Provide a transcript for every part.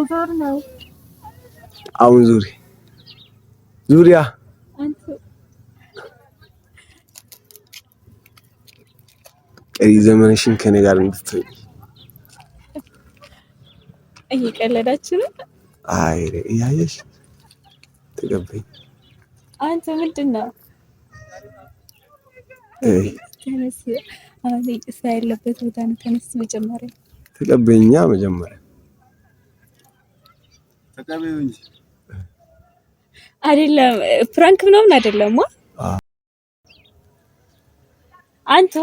ዞር ነው አሁን ዙሪያ ቀሪ ዘመንሽን ከኔ ጋር እንድትሆኝ እየቀለዳችሁ ነው። አይ ያየሽ ተገበኝ አንተ ምንድነው? ተነስ አሁን ያለበት ቦታ ነው። ተነስ መጀመሪያ ተቀበኛ መጀመሪያ ተቀበዩ እንጂ አይደለም ፍራንክ ምናምን አይደለም። አንተ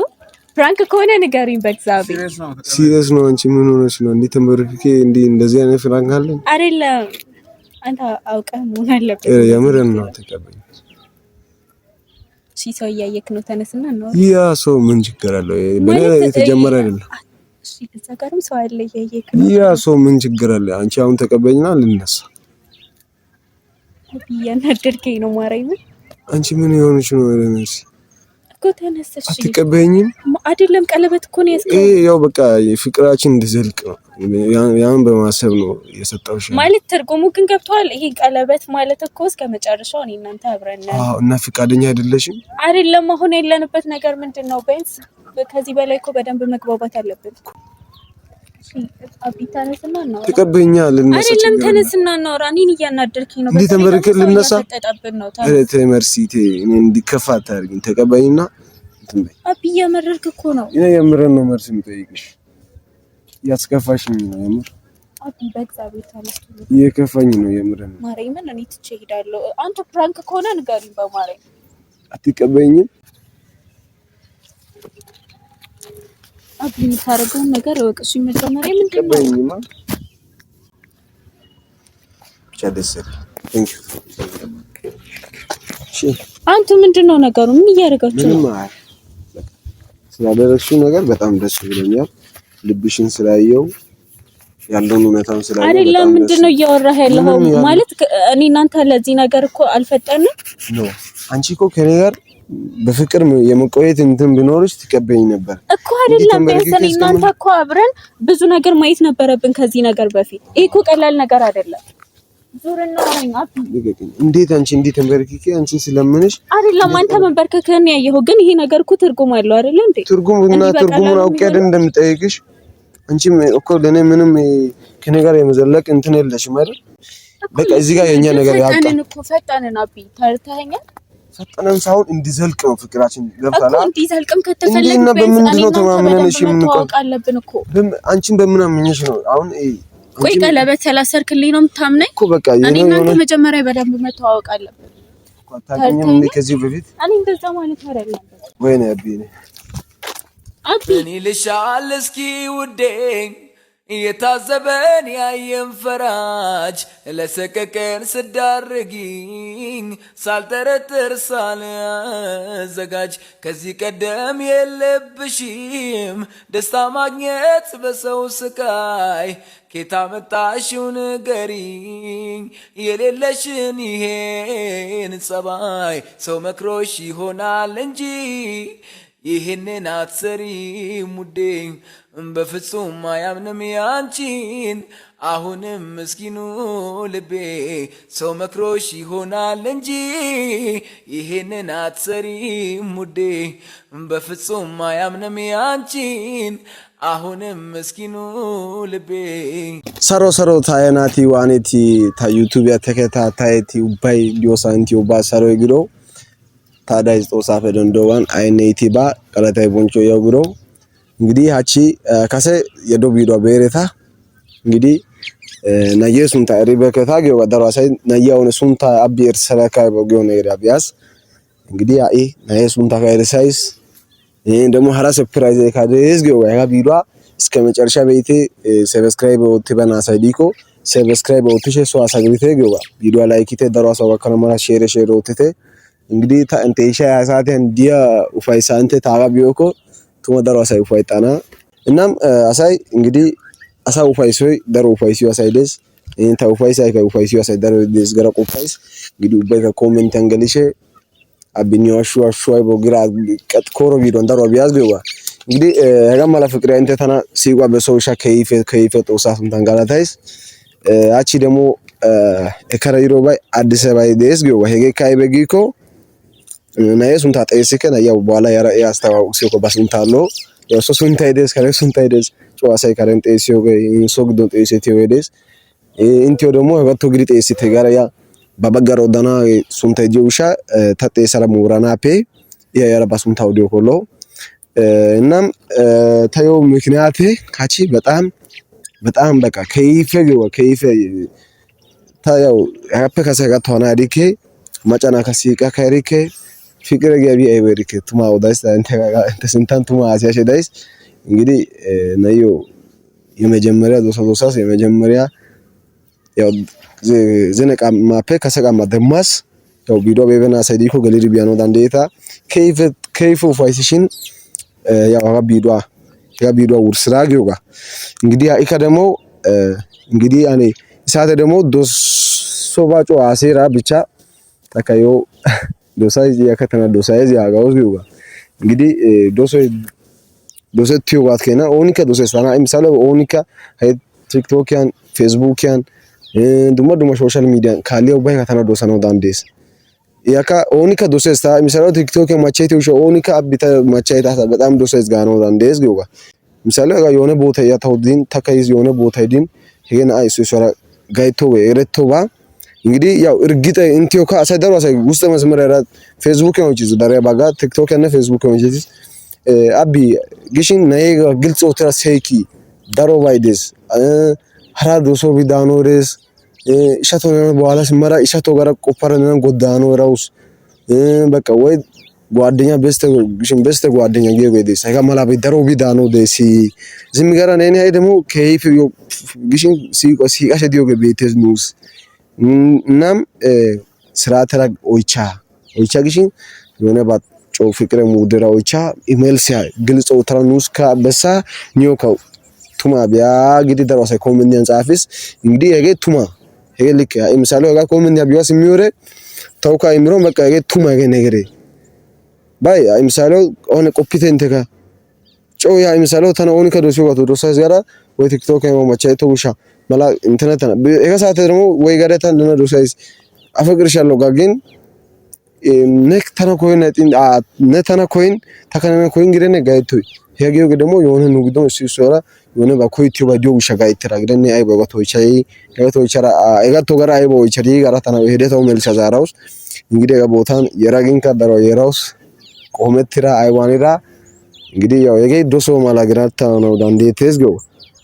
ፍራንክ ከሆነ ንገሪኝ በእግዚአብሔር። ሲሪየስ ነው። አንቺ ምን ሆነሽ ነው? እንዴ ተንበርክኬ እንደዚህ አይነት ፍራንክ አለ አይደለም። አንተ አውቀህ መሆን አለበት። የምርን ነው። ተቀበኝ ሰው እያየክ ነው። ተነስና ነው። ያ ሰው ምን ችግር አለው? በኔ የተጀመረ አይደለም። እሺ እዛ ጋርም ሰው አለ እያየክ ነው። ያ ሰው ምን ችግር አለ? አንቺ አሁን ተቀበኝና ልነሳ። እያናደድከኝ ነው ማርያም። አንቺ ምን የሆነሽ ነው? ለነሲ እኮ ተነስሽ። አትቀበኝም? አይደለም ቀለበት እኮ ነው ያስቀው። ያው በቃ ፍቅራችን እንዲዘልቅ ነው። ያን በማሰብ ነው የሰጠውሽ። ማለት ትርጉሙ ግን ገብቷል። ይሄ ቀለበት ማለት እኮ እስከ መጨረሻው እኔ እናንተ አብረን ነን። እና ፍቃደኛ አይደለሽም? አይደለም አሁን ያለንበት ነገር ምንድነው? ቢያንስ ከዚህ በላይ እኮ በደንብ መግባባት አለብን። አቢታ ተነስና ነው። ተቀበኛ ልነሳ። አይደለም ተነስና ነው። እኔን እያናደርከኝ ነው። እንዴ ተንበርከክ ልነሳ። ተመርሲቴ እኔ እንዲከፋ አታርጊኝ። ተቀበኝና እንትን በይ። አቢ እያመረርክ እኮ ነው። እኔ የምረን ነው መርስ የምጠይቅሽ። ያስከፋሽኝ ነው የምር። አቢ በእግዚአብሔር ተነስቶ እየከፋኝ ነው የምረን። ማርያምን እኔ ትቼ እሄዳለሁ። አንተ ፕራንክ ከሆነ ንገሪኝ በማርያም። አትቀበኝም? አቢ የምታረገውን ነገር እወቅሽ። መጀመሪያ ምንድነው? አንተ ምንድነው ነገሩ? ምን እያደረጋችሁ ነው? ስላደረግሽው ነገር በጣም ደስ ብሎኛል። ልብሽን ስላየው ያለውን እውነታውን ስላየው አይደለም። ምንድነው እያወራህ ያለው? ማለት እኔ እናንተ ለዚህ ነገር እኮ አልፈጠንም ነው። አንቺ እኮ ከኔ ጋር በፍቅር የመቆየት እንትን ቢኖርሽ ትቀበይኝ ነበር እኮ። አይደለም ቢያንስ እናንተ እኮ አብረን ብዙ ነገር ማየት ነበረብን ከዚህ ነገር በፊት። ይሄ እኮ ቀላል ነገር አይደለም። ዙርና ነኝ አብ እንዴት አንቺ እንዴት ተንበርክኬ አንቺን ስለምንሽ አይደለም። አንተ መንበርከክህን ያየኸው ግን ይሄ ነገር እኮ ትርጉም አለው አይደል እንዴ? ትርጉሙን አውቄ አይደል እንደምጠይቅሽ። አንቺም እኮ ለኔ ምንም ከኔ ጋር የመዘለቅ እንትን የለሽም አይደል? በቃ እዚህ ጋር የኛ ነገር ያጣ ፈጣንን አቢ ተርተኸኛል። ፈጣንን ሳይሆን እንዲዘልቅ ነው ፍቅራችን። ገብታላ እኮ እንዲዘልቅም ከተፈለገ እና በምንድን ነው ተማምነን እሺ የምንቆቅ አለብን እኮ። አንቺን በምን አምኜሽ ነው አሁን? ቆይ ቀለበት ስላሰርክልኝ ነው የምታምነኝ እኮ? በቃ እኔ እናንተ መጀመሪያ በደንብ መተዋወቅ አለብን። ታውቂኝም እንዴ ከዚህ በፊት? እኔ እንደዛ ማለት አይደለም። ወይኔ አቢ እኔ ልሻል እስኪ ውዴ የታዘበን ያየን ፈራጅ ለሰቀቀን ስዳርጊኝ ሳልጠረጥር ሳልዘጋጅ ከዚህ ቀደም የለብሽም ደስታ ማግኘት በሰው ስቃይ ኬታ መጣሽው ንገሪኝ የሌለሽን ይሄን ጸባይ ሰው መክሮሽ ይሆናል እንጂ ይሄንን አትሰሪም ውዴ በፍጹም አያምንም ያንቺን አሁንም ምስኪኑ ልቤ ሰው መክሮሽ ይሆናል እንጂ ይሄንን አትሰሪም ውዴ በፍጹም አያምንም ያንቺን አሁንም ምስኪኑ ልቤ ሰሮ ታየናቲ ዋኔቲ ታ ዩቲዩብ ያተከታታይቲ ኡባይ ዲዮሳንቲ ኡባ ሰሮ ይግሮ ታዳይ ጾሳፈ ደንዶዋን አይኔቲባ ቀለታይ ቦንቾ ያግሮ እንግዲህ አቺ ካሰ የዶቢዶ በሬታ እንግዲህ ናየሱንታ ሪበከታ ገው ወደራሳይ ናያውን ሱንታ አቢር ሰለካይ በጎነ ይራቢያስ እንግዲህ አይ ናየሱንታ ካይረሳይስ ይሄን ደግሞ ሐራ ሰርፕራይዝ ካደስ ገው ያ ቪዲዮ እስከ መጨረሻ በይቴ ሰብስክራይብ ወጥበና ሳይዲኮ ሰብስክራይብ ወጥሽ ሶ አሳግሪቴ ገው ቪዲዮ ላይክቴ ደራሳ ወከነማ ሼር ወጥቴ እንግዲህ ታንቴሻ ያሳተን ዲያ ኡፋይሳንቴ ታጋቢዮኮ ቱማዳሮ አሳይ ኡፋይጣና እናም አሳይ እንግዲህ አሳው ኡፋይሶይ ደሮ ኡፋይሲዮ አሳይ ደስ ይሄን ታው ኡፋይሳይ ከ ኡፋይሲዮ አሳይ ደሮ ደስ ገራ ኡፋይስ እንግዲህ ኡባይ ከኮሜንት አንገልሼ አብኒዮ አሹአይ ቦግራ ቀጥ ኮሮ ቪዲዮ ደሮ ቢያዝ ገዋ እንግዲህ ያጋማላ ፍቅር አንተ ተና ሲጓ በሶሻ ከይፈ ጦሳቱን ታንጋላታይስ አቺ ደግሞ ከረይሮ ባይ አዲስ አበባ ዴስ ጊዮ ሄጌ ካይ በጊኮ ናይ ሱንታ ጠይስከ ያው በኋላ ያስተዋውቅ ሲኮ ባስንታሎ ያው ሱንታ ዴስ ከረ ሱንታ ዴስ ጨዋሳይ ካረን ጠይሲዮ ሶግዶ ጠይሲዮ ዴስ ኢንቲዮ ደግሞ ወጥቶ ግሪ ጠይሲተ ጋር ያ ባባጋሮ ዳና ሱንታ ጂውሻ ተጠይሰራ ሙራናፔ ያ ያረባ ሱንታ ኦዲዮ ኮሎ እናም ታዮ ምክንያቴ ካቺ በጣም በቃ ከይፈ ታያው ያፈ ከሰጋ ተሆና ዲኬ ማጫና ከሲቃ ከሪኬ ፍቅር ገቢ አይበሪኬ ቱማ ወዳስ እንተ ስንታን ቱማ አሲያሽ ዳይስ እንግዲህ ነዮ የመጀመሪያ ዶሳስ የመጀመሪያ ያው ዘነቃ ማፔ ከሰጋ ማደማስ ያው ቪዲዮ በበና ሳይዲኮ ገሊሪ ቢያኖ ዳንዴታ ከይፉ ፋይሲሽን ያው ቪዲዮ ውርስራ ጊዮጋ እንግዲህ አይካ ደግሞ እንግዲህ አኔ ሳተ ደግሞ ዶሶባጮ አሴራ ብቻ ተካዮ ዶሳይ ያከተና ዶሳይ ያጋውዝ ጊዮጋ እንግዲህ ዶሰቲዮ ዋትከና ኦኒካ ዶሰስታና ምሳሌ ኦኒካ ቲክቶክያን ፌስቡክያን ድሞ ሶሻል ሚዲያ ካሊዮ ባይ ከተና ዶሰናው ዳንዴስ ያካ ኦኒካ ዶሰስታ ምሳሌ ቲክቶክ ማቻይቴው ሾ ኦኒካ አቢታ ማቻይታ በጣም ዶሰስ ጋር ነው ዳንዴስ ጊዮጋ ምሳሌ የሆነ ቦታ ያታውዲን ተካይዝ የሆነ ቦታ ዲን ሄና አይሱ ሶራ ጋይቶ ወይረቶባ እንግዲህ ያው እርግጠ ኢንቲዮካ አሳደሩ አሳይ ውስጥ መስመር ያራ ፌስቡክ ነው እንጂ ዳሪያ ባጋ ቲክቶክ እና ፌስቡክ ነው እንጂ አቢ ግሽን ናይ ግልጽ ወትራ ሰይኪ ዳሮ ባይደስ ሀራዶ ሶ ቢዳኖሬስ ኢሻቶ በኋላ ሲመራ ኢሻቶ ጋር ቆፈረን ጎዳኖ ራውስ በቃ ወይ ጓደኛ በስተ ጓደኛ ጌጎዴስ አይጋ ማላ ቢዳሮ ቢዳኖ ደሲ ዝም ጋራ ነኝ አይ ደግሞ ከይፍ ግሽን ሲቃሽ ዲዮ ገቤቴስ ኑስ እናም ስራ ተራግ ኦይቻ ግሽን የሆነ ባጮ ፍቅረ ሙድራ ኦይቻ ኢሜልሲያ ግልጽ ወትራ ኑስ ከበሳ ኒዮካው ቱማ ቢያ ግዲ ደረሰ ኮሜንት ጻፊስ እንግዲህ የገ ቱማ ሄ ልክ ያ ምሳሌ ጋ ኮሜንት ቢያስ የሚወረ ተውካ ይምሮ በቃ የገ ቱማ የገ ነገሬ ባይ አይ ምሳሌ ኦነ ኮፒቴንት ጋ ጮ ያ ምሳሌ ተና ኦን ከዶሲዮ ጋር ዶሳስ ጋራ ወይ ቲክቶክ ነው ማቻይቶ ውሻ መላ ኢንተርኔት ነው እጋ ሰዓት ደግሞ ወይ ጋራታ እንደነ ዶሳስ አፈቅርሻለሁ ጋ ግን ነክ ተና ኮይን ነተና ኮይን ተከነነ ኮይን ግረነ ጋይቶይ ሄጌው ደግሞ የሆነ ንግዶ ሲሶራ የሆነ ባኮይቲው ባዲዮ ውሻ ጋይተራ ግረነ አይ ባባቶይቻይ ጋቶይቻራ አይጋቶ ጋራ አይ ቦይቻሪ ጋራ ተና ሄደታው መልሳ ዛራውስ እንግዲህ ቦታን የራጊን ካደረው የራውስ ቆመትራ አይዋኒራ እንግዲህ ያው የገ ዶሶ ማላ ግራታ ነው ዳንዴቴስ ገው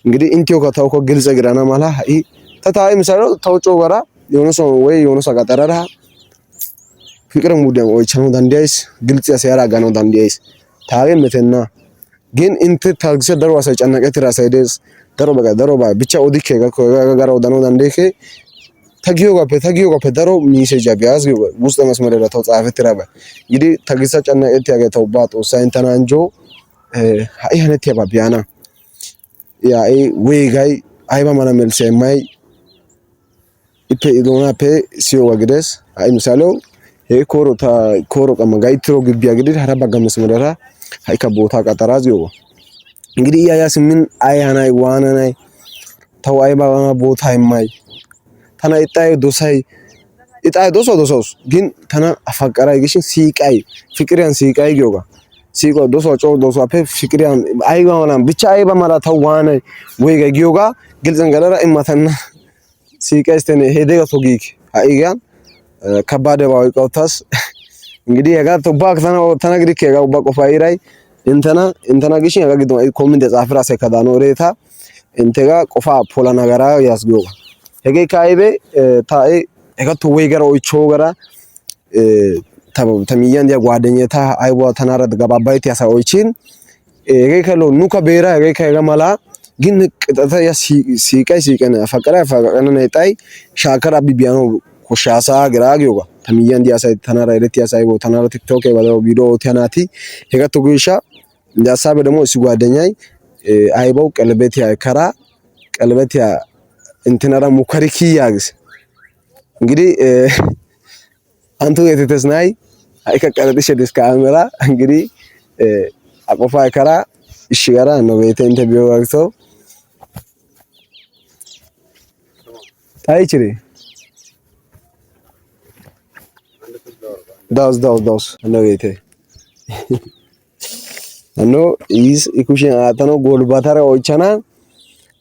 እንግዲህ ኢንቲዮ ካታው ኮ ግልጽ ግራና ማላ አይ ተታይ ምሳሌ ተውጮ ጋራ የሆነ ሰው ወይ የሆነ ሰው ጋጠራራ ፍቅር ሙደም ወይ ቻኑ ዳንዴስ ግልጽ ያሰራ ጋኖ ዳንዴስ ታገ መተና ግን እንት ታግሰ ደርዋሰ ጨነቀት ራሳይደስ ደሮባ ብቻ ኦዲኬ ጋራ ወዳኖ ዳንዴኬ ተጊዮ ጋፔ ደሮ ሚሴጅ አቢያስ ውስጥ መስመር ለታው ጻፈት ይራባ እንግዲህ ተግሰ ጨነቀት ያገታው ባጦ ሳይንተና እንጆ አይ ሀነት ያባቢያና ያ አይ ወይ ጋይ አይባ ማና መልሰ ማይ ኢፔ ኢዶና ፔ ሲዮ ወግደስ አይ ምሳሌው ሄ ኮሮ ቀማ ጋይትሮ ግቢያ ግዲ ሀራባ ገመስ መደራ ሃይካ ቦታ ቀጠራዝ ይው እንግዲህ ያያስ ምን አያናይ ዋናናይ ተው አይባ ቦታ አይማይ ተና ኢጣይ ዶሳይ ዶሶስ ግን ተና አፈቀራይ ግሽን ሲቃይ ፍቅሪያን ሲቃይ ጊዮጋ ሲቆ ዶሶ ዶሶ አፔ ፍቅሪያን አይባ ማላም ብቻ አይባ ማላ ተው ዋናይ ወይ ጊዮጋ ግልጽን ገለራ ኢማተና ሲቃይ ስተነ ሄደጋ ቶጊክ አይጋን ከባደ ባው ቆታስ እንግዲህ ያጋ ተባክ ተናግሪክ ያጋ ባቆ ፋይራይ እንተና ግሽን ያጋ ግዶ ኮሜንት ጻፍራ ሰከዳኖ ሬታ እንተጋ ቆፋ ፖላ ነገራ ያስጎ ሄጌ ካይቤ ታኤ ያጋቶ ወይ ገራ ኦይቾ ገራ ተሚያን ያ ጓደኛታ አይቦ ተናረድ ገባባይት ያሳዎችን ሄጌ ከሎ ኑካ ቤራ ሄጌ ከጋ ማላ ግን ቅጠታ ያ ሲቀነ ፈቀራ ነጣይ ሻከራ ቢቢያኖ ኮሻሳ ግራጊዮጋ ተሚያን ዲያሳይ ተናራ ረት ያሳይ ቦ ተናራ ቲክቶክ የባለው ቪዲዮ ቲያናቲ ሄጋቶ ጉይሻ እንዳሳበ ደግሞ እሱ ጓደኛይ አይቦው ቀለበት ያከራ ቀለበት ያ እንተናራ ሙከሪኪ ያግስ እንግዲህ አንቱ የተተስናይ አይከ ቀለጥሽ ደስ ካሜራ እንግዲህ አቆፋ ያከራ እሺ ጋራ ነው ቤተ ኢንተርቪው አግቶ Taichire. Dos. No vete. No is ikushin atano gol batara oichana.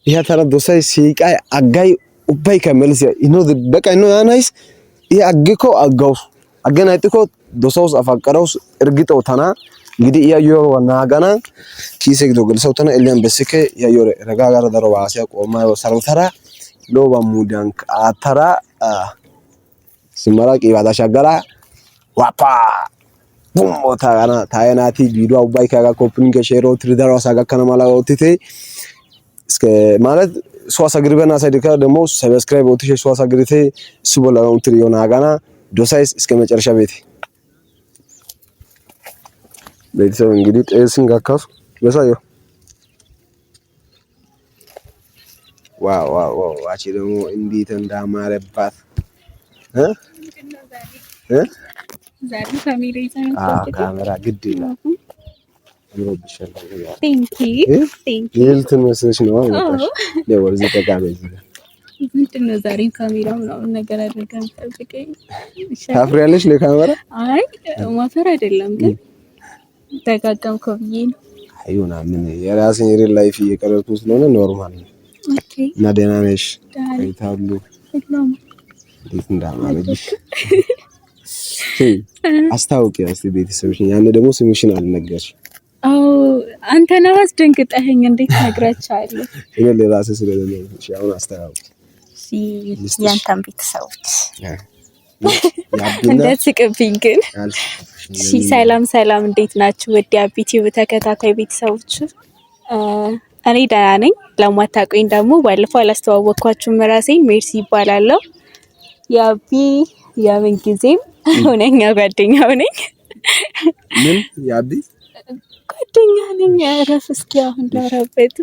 Iha tara dosai siqai agai ubbay kamelsia. Ino beka ino anais. I agiko agaus. Agena itiko dosaus afaqaraus ergito tana. Gidi iya yo nagana. Kise gido gelsaw tana elian besike ya yore ragagara daro wasia qoma yo sarutara. Loba mudan atara simara ki wada shagara wapa bumota gana tayanati video ubbay kaga kopping share ትሪደር ዋሳጋ ከነማላ ወጥቴ እስከ ማለት ሷሳ ግርበና ሳይደካ ደሞ ሰብስክራይብ ወጥቴ ሷሳ ግርቴ ሱቦላ ወጥሪ ዮና ጋና ዶሳይስ እስከ መጨረሻ ቤቴ ቤተሰብ እንግዲህ ጤስን ጋካሱ በሳዮ ዋው አቺ ደግሞ እንዴት እንዳማረባት ዛሬ ካሜራ ይዘን ካሜራ ግድ ይላል ይወብሻል ቴንክ ዩ የልትን መስለሽ ነው ማለት ነው ወርዚ ተጋበዝ ምንድነው ዛሬ ካሜራ ምናምን ነገር አድርገን ጠብቀኝ ታፍሪያለሽ ለካሜራ አይ ማፈር አይደለም ግን ተጋጋምኩ ብዬ ነው አይሆና ምን የራስን ሪል ላይፍ እየቀረጥኩ ስለሆነ ኖርማል ነው ኦኬ እና ደህና ነሽ አይታሉ ሰላም እንዴት እንዳማረጅሽ አስታውቂ እስቲ ቤተሰብሽ ያኔ ደግሞ ስምሽን አልነገርሽ አው አንተ ነህ አስደንግጠኸኝ እንዴት ነግራቻለሁ እኔ ለራሴ ስለለለሽ አሁን አስታውቂ ያንተም ቤተሰቦች እንደትስቅብኝ ግን ሰላም እንዴት ናችሁ ወዲ አቢቲው ተከታታይ ቤተሰቦች እኔ ደህና ነኝ ለማታውቁኝ ደግሞ ባለፈው አላስተዋወቅኳችሁም ራሴን ሜርሲ ይባላለሁ ያቢ ያምን ጊዜም ሆነኛ ጓደኛው ነኝ ምን ያቢ ጓደኛ ነኝ አረፍ እስኪ አሁን ላረበት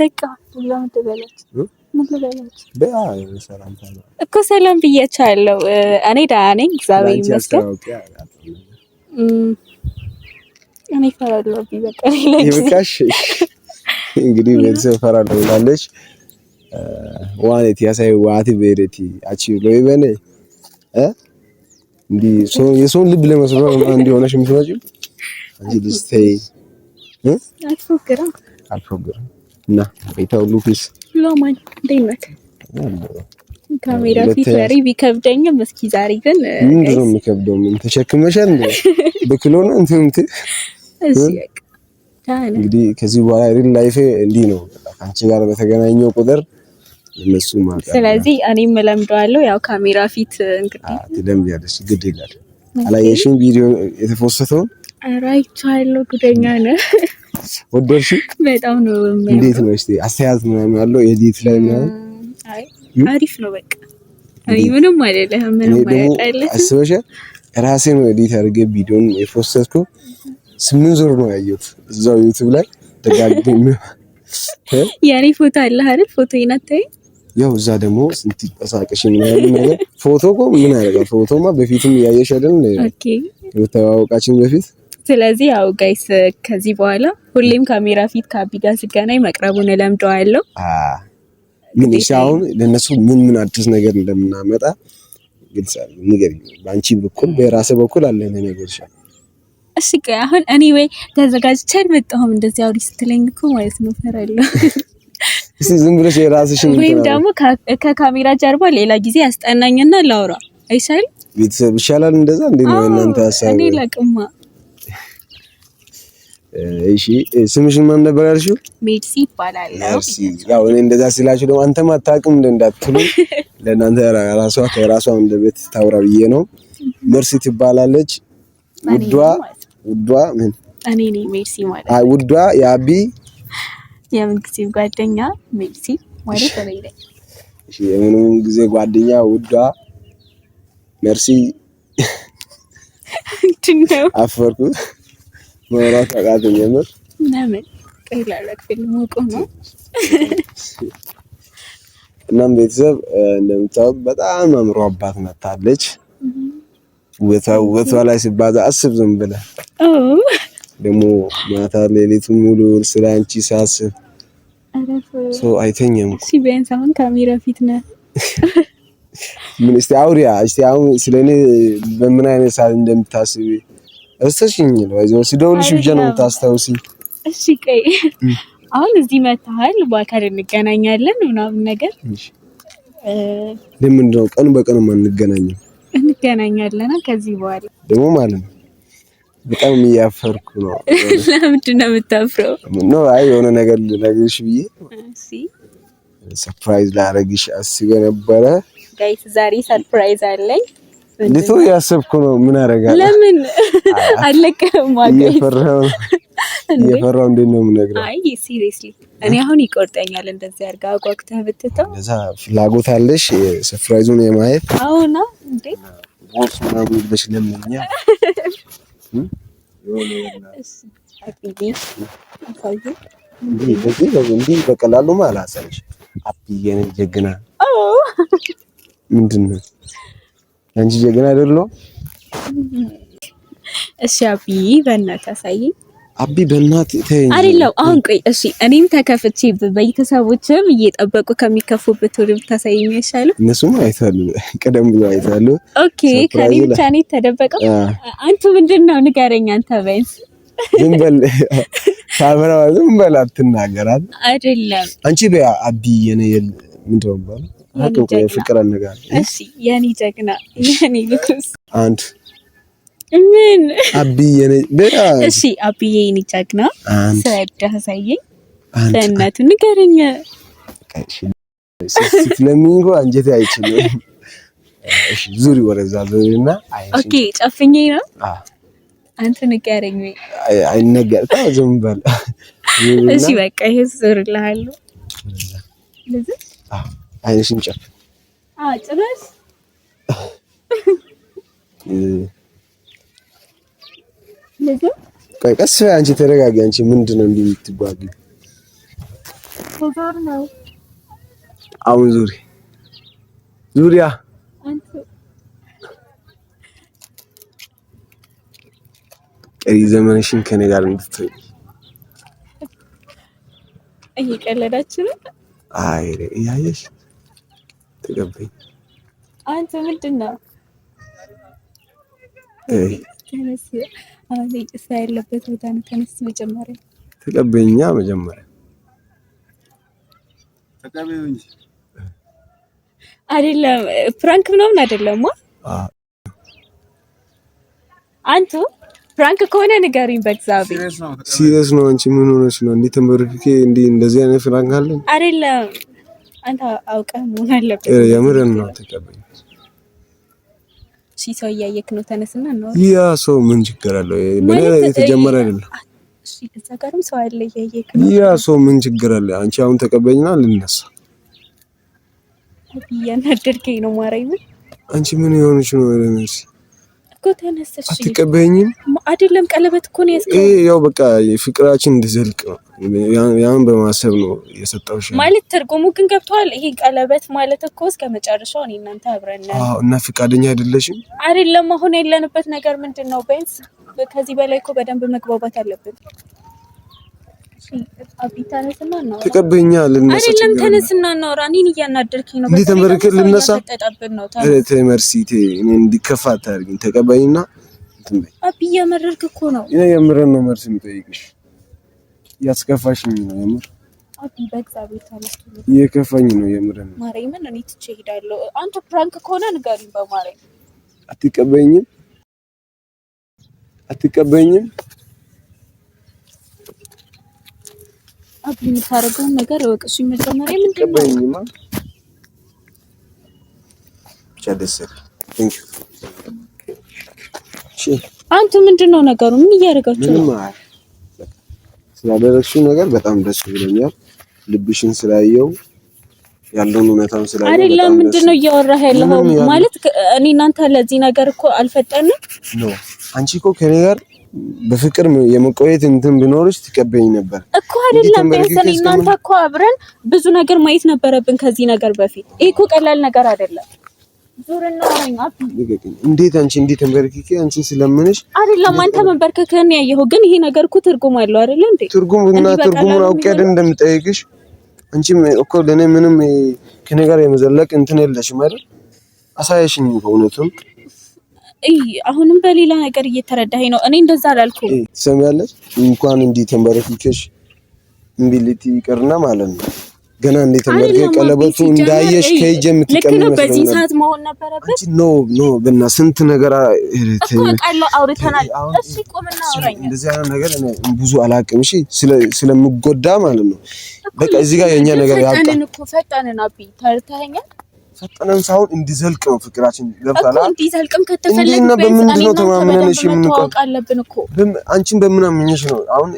በቃ ሁላም ተበላች ምን ተበላች ሰላም እኮ ሰላም ብያቻለሁ እኔ ደህና ነኝ እግዚአብሔር ይመስገን እኔ ፈራለሁ ቢበቃ ይብቃሽ እንግዲህ ቤተሰብ ፈራለሁ ይላለች ዋኔት ያሳይ ዋቲ ቤሬቲ አቺ ሎይበኔ እንዲ የሶን ልብ ለመስሎ አንዲ ሆነሽ ምትመጪው አንጂ ልስተይ አልፎግራ እና ቤታው ሉክስ ሎማን ደይመት ካሜራ ፊት ላይ ቢከብደኝም እስኪ ዛሬ ግን ምንድነው የሚከብደው ምን ተሸክመሻል እንዴ በኪሎ ነው እንት እዚህ እንግዲህ ከዚህ በኋላ ሪል ላይፍ እንዲ ነው አንቺ ጋር በተገናኘው ቁጥር እነሱ ማለት ስለዚህ እኔም ለምደዋለሁ ያው ካሜራ ፊት እንግዲህ ትለምጃለሽ ግድ ይላል አላየሽም ቪዲዮ የተፎሰተው አራይቻለሁ ጉደኛ ነው ወደርሽ በጣም ነው እንዴት ነው እስቲ አስተያየት ምናምን ያለው ኤዲት ላይ ምናምን አይ አሪፍ ነው በቃ አይ ምንም አይደለም ምንም አይደለም አስበሻል ራሴ ነው ኤዲት አድርጌ ቪዲዮን የፎሰትኩ 8 ዙር ነው ያየሁት እዛው ዩቲዩብ ላይ ደጋግሜ ያኔ ፎቶ አለ አይደል ፎቶ ይናታይ ያው እዛ ደግሞ ስንት ተሳቀሽ ምን ያለ ነገር ፎቶ እኮ ምን ያደርጋል ፎቶማ በፊትም ያየሽ አይደል ኦኬ የተዋወቃችን በፊት ስለዚህ ያው ጋይስ ከዚህ በኋላ ሁሌም ካሜራ ፊት ካቢ ጋር ሲገናኝ መቅረቡን ለምደዋለሁ ምን ይሻውን ለነሱ ምን አዲስ ነገር እንደምናመጣ ግልጽ ንገሪ ባንቺ በኩል በራሴ በኩል አለ ነገር ይሻል እሺ አሁን እኔ ወይ ተዘጋጅቼ አልመጣሁም እንደዚህ አውሪ ስትለኝ እኮ ማለት ነው ፈራለሁ እሺ ዝም ብለሽ የራስሽን ወይም ደግሞ ከካሜራ ጀርባ ሌላ ጊዜ ያስጠናኝና ላውራ አይሻል ቤተሰብ ይሻላል እንደዛ እንዴ ነው እናንተ ሐሳብ እኔ ለቅማ እሺ ስምሽን ማን ነበር ያልሽው ሜርሲ ይባላል ሜርሲ ያው እኔ እንደዛ ሲላችሁ ደግሞ አንተ ማታውቅም እንዳትሉ ለእናንተ ራሷ እንደቤት ታውራ ብዬ ነው ሜርሲ ትባላለች ውዷ ምን እኔ ነኝ ሜርሲ ማለት አይ ውዷ ያቢ የምን ጊዜ ጓደኛ ሜርሲ ማለት እኔ ነኝ እሺ የምን ጊዜ ጓደኛ ውዷ ሜርሲ ትንው አፈርኩ ወራት አቃተኝ ነበር ለምን ቀላል ፊልም ነው እናም ቤተሰብ እንደምታውቁ በጣም አምሮባት መጣለች ወቷ ላይ ሲባዛ አስብ ዝም ብለህ ደግሞ ማታ ሌሊቱን ሙሉ ስለ አንቺ ሳስብ አይተኛም። እሺ ቢያንስ አሁን ካሜራ ፊት ነህ። ምን እስቲ አውሪያ እስቲ አሁን ስለኔ በምን አይነት ሰዓት እንደምታስቢ እርሰሽኝ ነው አይዞህ ሲደውልሽ ብቻ ነው የምታስታውሲ። እሺ ቆይ አሁን እዚህ መተሃል በአካል እንገናኛለን ምናምን ነገር ለምን ነው ቀን በቀን የማንገናኘው? እንገናኛለን ከዚህ በኋላ ደግሞ ማለት ነው በጣም እያፈርኩ ነው። ለምንድን ነው የምታፍረው? ነው አይ የሆነ ነገር ልነግርሽ ብዬ እሺ ሰርፕራይዝ ላደርግሽ አስቤ ነበረ። ጋይስ ዛሬ ሰርፕራይዝ አለኝ። ልቶ ያሰብኩ ነው። ምን አደርጋለሁ? ለምን አለቀም? ማጋይስ እየፈራው እንዴት ነው የምነግረው? አይ ሲሪየስሊ እኔ አሁን ይቆርጠኛል እንደዚህ አድርጋ አጓጉተህ ብትተው። ለዛ ፍላጎት አለሽ ሰርፕራይዙን የማየት? አዎና እንዴ ቦርስ ምናምን ብለሽ ለምንኛ እንዲህ በቀላሉ ማላሳይሽ አብዬን ጀግና ምንድን ነው አንቺ ጀግና አይደለም? እሺ አቢ በእናትህ አሳይኝ። አቢ በእናትህ ተይኝ አይደለም አሁን ቆይ እሺ እኔም ተከፍቼ በቤተሰቦችም እየጠበቁ ከሚከፉበት ወደ ብታሳይኝ ይሻላል። እነሱም አይታሉ ቀደም ብለው አይታሉ። ኦኬ ከኔ ብቻ ነው ተደበቀው። አንተ ምንድነው ንገረኝ አንተ በይስ ዝም በል ካሜራ ዝም በል አትናገራት። አይደለም አንቺ በያ አቢ የኔ ምንድነው ባለው አጥቆ የፍቅር አነጋር እሺ የኔ ጀግና የኔ ንጉስ አንድ ምን አቢ የኔ በያ እሺ አቢ የኔ ጀግና ሰደህ አሳየኝ በእናትህ ንገረኝ። ስለሚንጎ አንጀቴ አይችልም። እሺ ዙሪ ወረዛ ዙሪና ኦኬ ጨፍኜ ነው አንተ ንገረኝ ወይ አይነገርታ ዝም በል እሺ በቃ ይሄ ዙርልሃለሁ ለዚህ አይንሽን ጨፍ ጭራሽ ለዚህ ቆይ ቀስ በይ አንቺ ተረጋጊ። አንቺ ምንድነው እንዲህ የምትጓጉ? ተዛር ነው አሁን ዙሪያ አንተ ቀሪ ዘመንሽን ከኔ ጋር እንድትይ እየቀለዳችሁ ነው። አይ ያየሽ ተቀበይ። አንተ ምንድነው ተነስ አሁን ያለበት ቦታ ነው። ተነስ መጀመሪያ ተቀበይኛ መጀመሪያ ተቀበይው እንጂ አይደለም ፕራንክ ምናምን አይደለም። አንተ ፕራንክ ከሆነ ንገሪኝ በእግዚአብሔር። ሲሪየስ ነው። አንቺ ምን ሆነሽ ነው? እንዴ ተንበርክኬ እንደዚህ አይነት ፍራንክ አለ አይደለም። አንተ አውቀህ መሆን አለበት። የምርን ነው። ተቀበይ። ሰው እያየክ ነው። ተነስና ነው። ያ ሰው ምን ችግር አለው? በኔ የተጀመረ አይደለም። እሺ እዛ ጋርም ሰው አለ እያየክ ነው። ያ ሰው ምን ችግር አለ? አንቺ አሁን ተቀበይና ልነሳ። እያናደድከኝ ነው ማርያም። አንቺ ምን የሆነሽ ነው? ለነስ እኮ ተነስተሽ አትቀበይኝም? አይደለም ቀለበት እኮ ነው ያስቀው። ያው በቃ ፍቅራችን እንዲዘልቅ ነው ያን በማሰብ ነው የሰጠውሽ። ማለት ትርጉሙ ግን ገብቷል። ይሄ ቀለበት ማለት እኮ እስከ መጨረሻው እኔ እናንተ አብረን ነን። እና ፍቃደኛ አይደለሽም? አይደለም አሁን ያለንበት ነገር ምንድነው? ቢያንስ ከዚህ በላይ እኮ በደንብ መግባባት አለብን። አቢታነስና ነው ተቀበይኛ ልነሳ። አይደለም ተነስና ነው። እኔን እያናደርከኝ ነው። እንዴ ተንበርከክ ልነሳ። ተመርሲቴ እኔ እንዲከፋ አታርጊኝ። ተቀበይና እንትን በይ። አቢ እያመረርክ እኮ ነው። እኔ የምረን ነው መርስ የምጠይቅሽ። ያስከፋሽኝ ነው የምር። አቢ በእግዚአብሔር ተነስቶ እየከፋኝ ነው የምረን። ማርያምን እኔ ትቼ እሄዳለሁ። አንተ ፕራንክ ከሆነ ንገሪኝ በማርያም። አትቀበይኝም? አቢ የምታደርገውን ነገር እወቅሽ። መጀመሪያ ምንድነው? ብቻ ደስ ቴንክ ዩ። እሺ አንተ ምንድነው ነገሩ? ምን እያደረጋችሁ ነው? ስላደረግሽው ነገር በጣም ደስ ብሎኛል። ልብሽን ስላየው ያለውን እውነታውን ስላየው አይደለም። ምንድነው እያወራህ ያለው? ማለት እኔ እናንተ ለዚህ ነገር እኮ አልፈጠንም ነው። አንቺ እኮ ከኔ ጋር በፍቅር የመቆየት እንትን ቢኖርሽ ትቀበይኝ ነበር እኮ አይደለም። ቢያንስ እናንተ እኮ አብረን ብዙ ነገር ማየት ነበረብን ከዚህ ነገር በፊት። ይሄ እኮ ቀላል ነገር አይደለም። ዙርና አረኛ እንዴት አንቺ እንዴት ተንበርክኬ አንቺን ስለምንሽ አይደለም። አንተ መንበርከክህን ያየኸው ግን ይሄ ነገር እኮ ትርጉም አለው አይደል እንዴ? ትርጉሙን አውቄ አይደል እንደምጠይቅሽ። አንቺም እኮ ለኔ ምንም ከኔ ጋር የመዘለቅ እንትን የለሽም አይደል? አሳየሽኝ በእውነቱም አሁንም በሌላ ነገር እየተረዳኸኝ ነው። እኔ እንደዛ አላልኩም። ትሰሚያለሽ? እንኳን እንዲህ ተንበረክከሽ እምቢልቲ ይቀርና ማለት ነው ገና እንዴት ተመርገ ቀለበቱ እንዳየሽ ከይጀ የምትቀመጥ ነው። በዚህ ሰዓት መሆን ነበረበት። ኖ በእና ስንት ነገር እኮ ቃል አውርተናል። እሺ ቆምና አውራኝ። እንደዚህ አይነት ነገር እኔ ብዙ አላቅም። እሺ ስለምጎዳ ማለት ነው። በቃ እዚህ ጋር የኛ ነገር ያጣ ፈጠንን አቢ ተርተኸኛል። ፈጠነን ሳይሆን እንዲዘልቅ ነው ፍቅራችን። ገብታላ እኮ እንዲዘልቅም ከተፈለገ በምንድነው ተማምነን እሺ የምንቆም አለብን እኮ። አንቺን በምን አምኜሽ ነው አሁን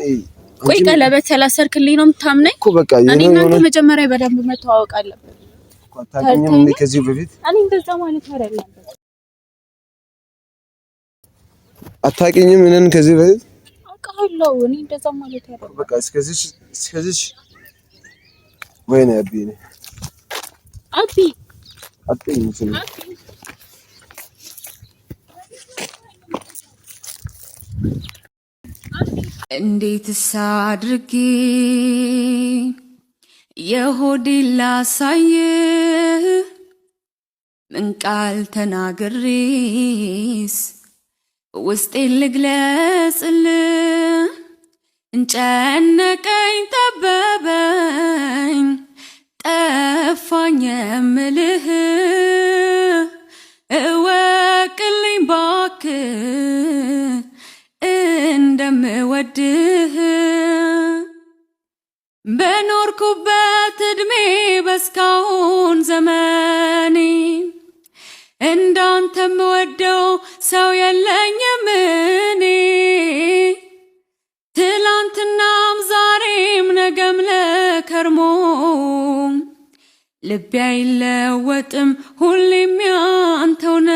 ቆይ ቀለበት ስላሰርክልኝ ነው የምታምነኝ እኮ? በቃ እኔና አንተ መጀመሪያ በደንብ መተዋወቅ አለብን እኮ። አታውቂኝም እንዴ ከዚህ በፊት? እኔ እንደዛ ማለት አይደለም። አታውቂኝም እኔን ከዚህ በፊት? አውቃለሁ። እኔ እንደዛ ማለት አይደለም። በቃ እስከዚህ ወይኔ አቢ እንዴትስ አድርጌ የሆዴን ላሳይህ? ምን ቃል ተናግሬስ ውስጤን ልግለጽልህ? ጨነቀኝ ጠበበኝ ጠፋኝ የምልህ እወቅልኝ ባክህ እንደምወድህ። በኖርኩበት እድሜ በስካሁን ዘመኔ እንዳንተ የምወደው ሰው የለኝም እኔ። ትላንትናም ዛሬም ነገም ለከርሞ ልቤ አይለወጥም ሁሌም ያንተው ነው።